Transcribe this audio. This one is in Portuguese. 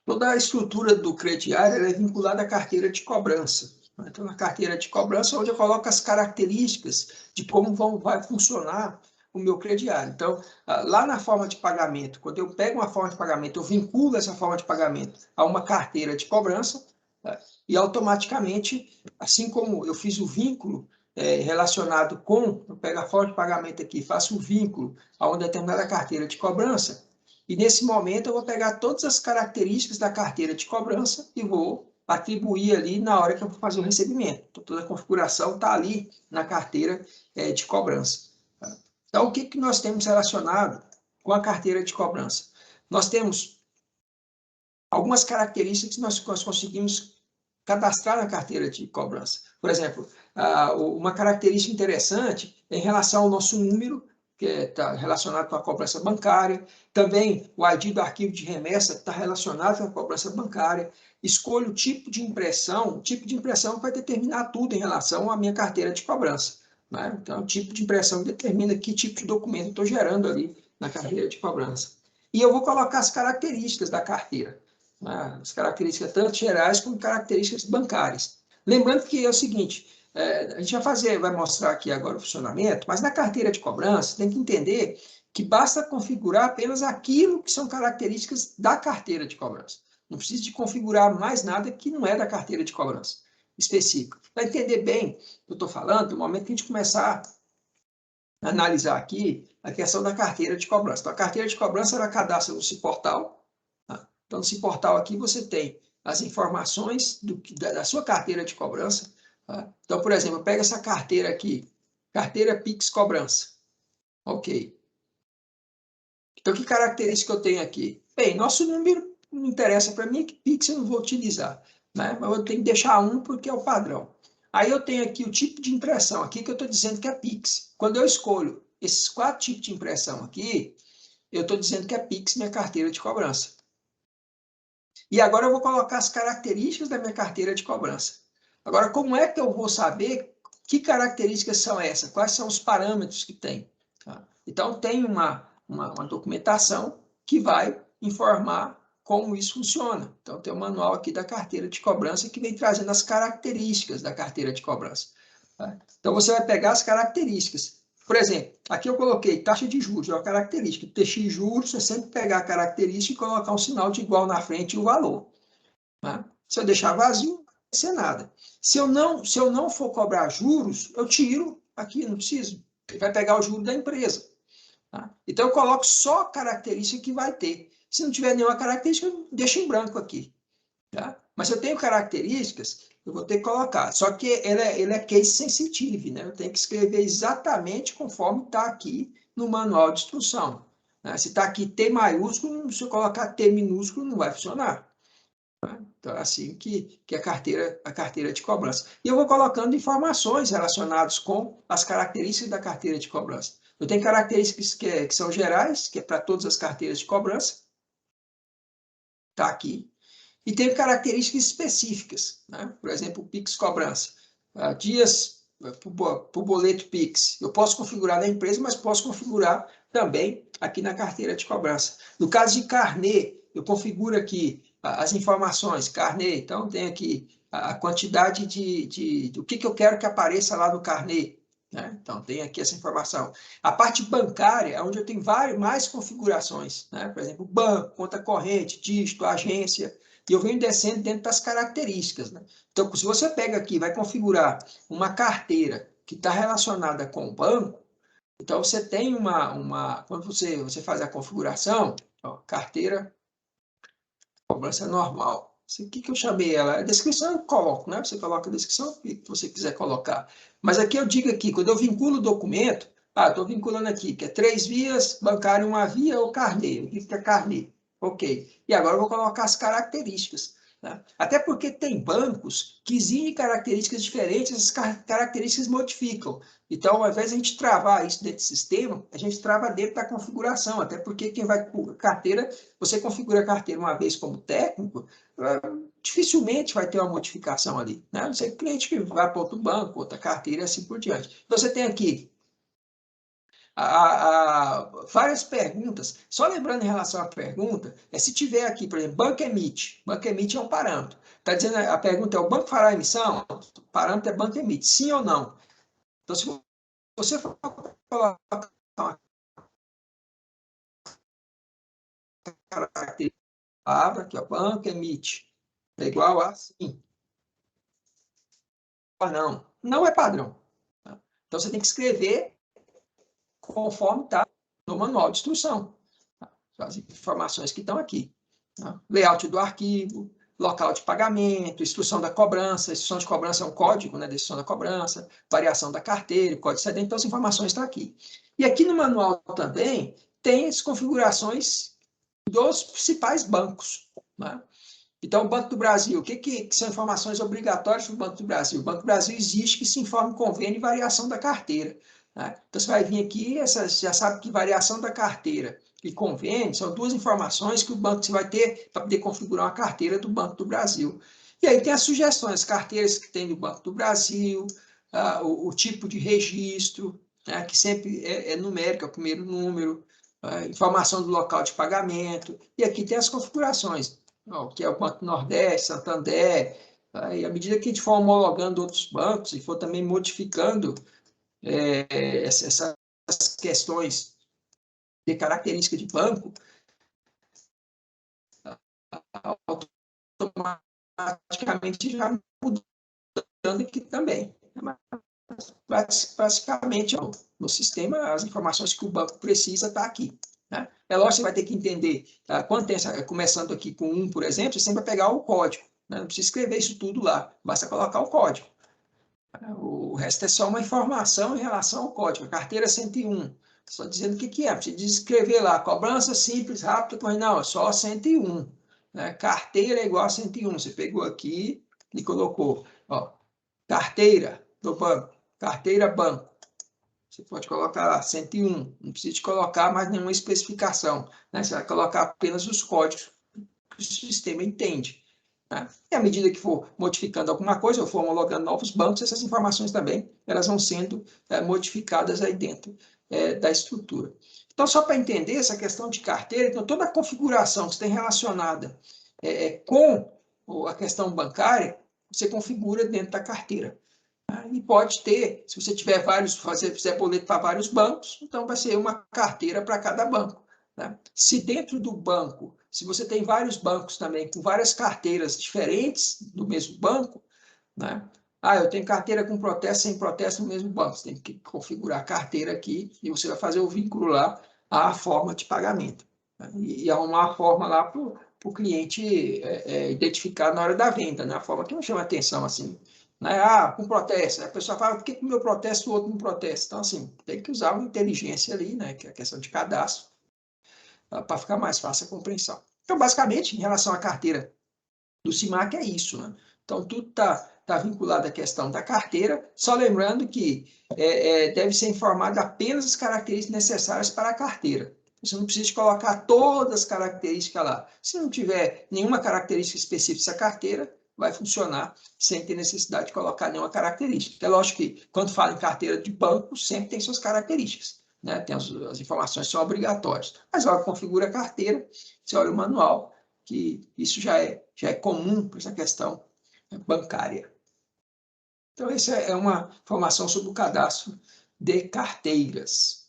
Toda a estrutura do crediário ela é vinculada à carteira de cobrança. Então, na carteira de cobrança é onde eu coloco as características de como vai funcionar o meu crediário. Então, lá na forma de pagamento, quando eu pego uma forma de pagamento, eu vinculo essa forma de pagamento a uma carteira de cobrança, tá? E automaticamente, assim como eu fiz o vínculo relacionado com, eu pego a forma de pagamento aqui, faço o vínculo a uma determinada carteira de cobrança, e nesse momento eu vou pegar todas as características da carteira de cobrança e vou atribuir ali na hora que eu vou fazer o recebimento. Então, toda a configuração está ali na carteira de cobrança. Tá? Então, o que nós temos relacionado com a carteira de cobrança? Nós temos algumas características que nós conseguimos cadastrar na carteira de cobrança. Por exemplo, uma característica interessante é em relação ao nosso número, que está relacionado com a cobrança bancária. Também o ID do arquivo de remessa está relacionado com a cobrança bancária. Escolho o tipo de impressão. O tipo de impressão vai determinar tudo em relação à minha carteira de cobrança. Né? Então, o tipo de impressão determina que tipo de documento eu estou gerando ali na carteira de cobrança. E eu vou colocar as características da carteira. As características tanto gerais como características bancárias. Lembrando que é o seguinte, a gente vai mostrar aqui agora o funcionamento, mas na carteira de cobrança tem que entender que basta configurar apenas aquilo que são características da carteira de cobrança. Não precisa de configurar mais nada que não é da carteira de cobrança específica. Para entender bem o que eu estou falando, no momento que a gente começar a analisar aqui a questão da carteira de cobrança. Então, a carteira de cobrança ela cadastra no Ciportal. Tá? Então, no Ciportal aqui você tem as informações da sua carteira de cobrança. Tá? Então, por exemplo, eu pego essa carteira aqui, carteira Pix Cobrança. Ok. Então, que característica eu tenho aqui? Bem, nosso número não interessa para mim, que Pix eu não vou utilizar. Né? Mas eu tenho que deixar um porque é o padrão. Aí eu tenho aqui o tipo de impressão, aqui que eu estou dizendo que é Pix. Quando eu escolho esses 4 tipos de impressão aqui, eu estou dizendo que é Pix minha carteira de cobrança. E agora eu vou colocar as características da minha carteira de cobrança. Agora, como é que eu vou saber que características são essas? Quais são os parâmetros que tem? Tá? Então, tem uma documentação que vai informar como isso funciona. Então, tem um manual aqui da carteira de cobrança que vem trazendo as características da carteira de cobrança. Tá? Então, você vai pegar as características. Por exemplo, aqui eu coloquei taxa de juros, é uma característica. TX de juros é sempre pegar a característica e colocar um sinal de igual na frente e o valor. Tá? Se eu deixar vazio, não vai ser nada. Se eu não for cobrar juros, eu tiro aqui, não preciso. Ele vai pegar o juro da empresa. Tá? Então, eu coloco só a característica que vai ter. Se não tiver nenhuma característica, eu deixo em branco aqui. Tá? Mas se eu tenho características, eu vou ter que colocar. Só que ele é case sensitive, né? Eu tenho que escrever exatamente conforme está aqui no manual de instrução. Né? Se está aqui T maiúsculo, se eu colocar T minúsculo, não vai funcionar. Tá? Então, é assim que a carteira de cobrança. E eu vou colocando informações relacionadas com as características da carteira de cobrança. Eu tenho características que são gerais, que é para todas as carteiras de cobrança. Está aqui. E tem características específicas, né? Por exemplo, o Pix Cobrança. Dias para o boleto Pix. Eu posso configurar na empresa, mas posso configurar também aqui na carteira de cobrança. No caso de carnê, eu configuro aqui as informações, carnê. Então, tem aqui a quantidade do que eu quero que apareça lá no carnê. Né? Então, tem aqui essa informação. A parte bancária é onde eu tenho mais configurações. Né? Por exemplo, banco, conta corrente, dígito, agência. E eu venho descendo dentro das características. Né? Então, se você pega aqui, vai configurar uma carteira que está relacionada com o banco, então você tem quando você faz a configuração, ó, carteira, cobrança normal. O que eu chamei ela? A descrição eu coloco, né? Você coloca a descrição que você quiser colocar. Mas aqui eu digo aqui, quando eu vinculo o documento, estou vinculando aqui, que é 3 vias, bancário 1 via ou carnê. O que é carnê? Ok. E agora eu vou colocar as características. Né? Até porque tem bancos que exigem características diferentes, essas características modificam. Então, ao invés de a gente travar isso dentro do sistema, a gente trava dentro da configuração. Até porque quem vai com carteira, você configura a carteira uma vez como técnico, dificilmente vai ter uma modificação ali. Né? Não sei que cliente que vai para outro banco, outra carteira e assim por diante. Você tem aqui várias perguntas. Só lembrando em relação à pergunta, se tiver aqui, por exemplo, banco emite. Banco emite é um parâmetro. Está dizendo, a pergunta é, o banco fará emissão? O parâmetro é banco emite, sim ou não? Então, se você for colocar uma característica, palavra, que é o banco emite, é igual a sim. Não, não é padrão. Tá? Então, você tem que escrever conforme está no manual de instrução. Tá? As informações que estão aqui. Tá? Layout do arquivo, local de pagamento, instrução da cobrança. A instrução de cobrança é um código, né, da instrução da cobrança, variação da carteira, código excedente. Então, as informações estão aqui. E aqui no manual também tem as configurações dos principais bancos. Né? Então, o Banco do Brasil, o que são informações obrigatórias para o Banco do Brasil? O Banco do Brasil exige que se informe convênio e variação da carteira. Né? Então, você vai vir aqui, você já sabe que variação da carteira e convênio são duas informações que o banco você vai ter para poder configurar uma carteira do Banco do Brasil. E aí tem as sugestões, carteiras que tem do Banco do Brasil, o tipo de registro, né, que sempre é numérico, é o primeiro número, informação do local de pagamento, e aqui tem as configurações, que é o Banco Nordeste, Santander, e à medida que a gente for homologando outros bancos e for também modificando essas questões de característica de banco, automaticamente já mudando aqui também. Mas, basicamente, no sistema, as informações que o banco precisa estão aqui. Né? É lógico que você vai ter que entender, quando tem começando aqui com 1, por exemplo, você sempre vai pegar o código. Né? Não precisa escrever isso tudo lá, basta colocar o código. O resto é só uma informação em relação ao código. A carteira 101, só dizendo o que é. Precisa escrever lá, cobrança simples, rápida, mas não, é só 101. Né? Carteira é igual a 101. Você pegou aqui e colocou, ó, carteira do banco, carteira banco. Você pode colocar lá 101, não precisa de colocar mais nenhuma especificação. Né? Você vai colocar apenas os códigos que o sistema entende. Né? E à medida que for modificando alguma coisa, ou for homologando novos bancos, essas informações também elas vão sendo modificadas aí dentro da estrutura. Então, só para entender essa questão de carteira, então, toda a configuração que está relacionada com a questão bancária, você configura dentro da carteira. E pode ter, se você tiver fizer boleto para vários bancos, então vai ser uma carteira para cada banco. Né? Se dentro do banco, se você tem vários bancos também, com várias carteiras diferentes do mesmo banco, né? Eu tenho carteira com protesto, sem protesto no mesmo banco. Você tem que configurar a carteira aqui e você vai fazer o vínculo lá à forma de pagamento. Né? E arrumar a forma lá para o cliente identificar na hora da venda, né? A forma que não chama atenção assim. Né? Com protesto. A pessoa fala, por que o meu protesta e o outro não protesta? Então, assim, tem que usar uma inteligência ali, né? Que é a questão de cadastro, para ficar mais fácil a compreensão. Então, basicamente, em relação à carteira do CIMAC é isso. Né? Então, tudo está vinculado à questão da carteira, só lembrando que deve ser informado apenas as características necessárias para a carteira. Você não precisa colocar todas as características lá. Se não tiver nenhuma característica específica dessa carteira, vai funcionar sem ter necessidade de colocar nenhuma característica. É lógico que, quando fala em carteira de banco, sempre tem suas características. Né? Tem as informações são obrigatórias. Mas, logo configura a carteira, você olha o manual, que isso já é comum para essa questão bancária. Então, essa é uma informação sobre o cadastro de carteiras.